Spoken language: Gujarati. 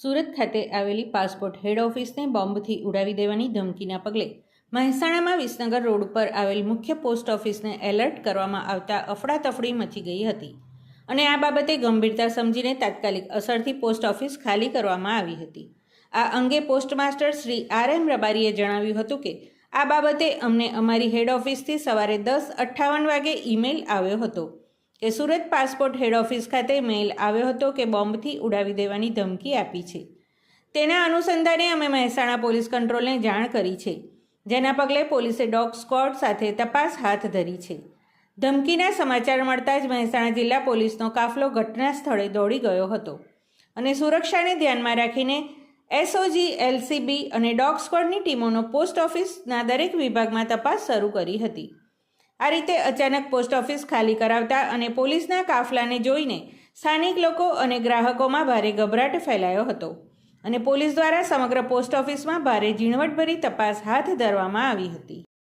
સુરત ખાતે આવેલી પાસપોર્ટ હેડ ઓફિસને બોમ્બથી ઉડાવી દેવાની ધમકીના પગલે મહેસાણામાં વિસનગર રોડ ઉપર આવેલ મુખ્ય પોસ્ટ ઓફિસને એલર્ટ કરવામાં આવતા અફડાતફડી મચી ગઈ હતી અને આ બાબતે ગંભીરતા સમજીને તાત્કાલિક અસરથી પોસ્ટ ઓફિસ ખાલી કરવામાં આવી હતી। આ અંગે પોસ્ટમાસ્ટર શ્રી RM રબારીએ જણાવ્યું હતું કે આ બાબતે અમને અમારી હેડ ઓફિસથી સવારે 10:58 વાગે ઈમેલ આવ્યો હતો કે સુરત પાસપોર્ટ હેડ ઓફિસ ખાતે મેલ આવ્યો હતો કે બોમ્બથી ઉડાવી દેવાની ધમકી આપી છે। તેના અનુસંધાને અમે મહેસાણા પોલીસ કંટ્રોલને જાણ કરી છે, જેના પગલે પોલીસે ડોગ સ્ક્વોડ સાથે તપાસ હાથ ધરી છે। ધમકીના સમાચાર મળતા જ મહેસાણા જિલ્લા પોલીસનો કાફલો ઘટના સ્થળે દોડી ગયો હતો અને સુરક્ષાને ધ્યાનમાં રાખીને SOG, LCB અને ડોગ સ્ક્વોડની ટીમોનો પોસ્ટ ઓફિસના દરેક વિભાગમાં તપાસ શરૂ કરી હતી। આ રીતે અચાનક પોસ્ટ ઓફિસ ખાલી કરાવતા અને પોલીસના કાફલાને જોઈને સ્થાનિક લોકો અને ગ્રાહકોમાં ભારે ગભરાટ ફેલાયો હતો અને પોલીસ દ્વારા સમગ્ર પોસ્ટ ઓફિસમાં ભારે ઝીણવટભરી તપાસ હાથ ધરવામાં આવી હતી।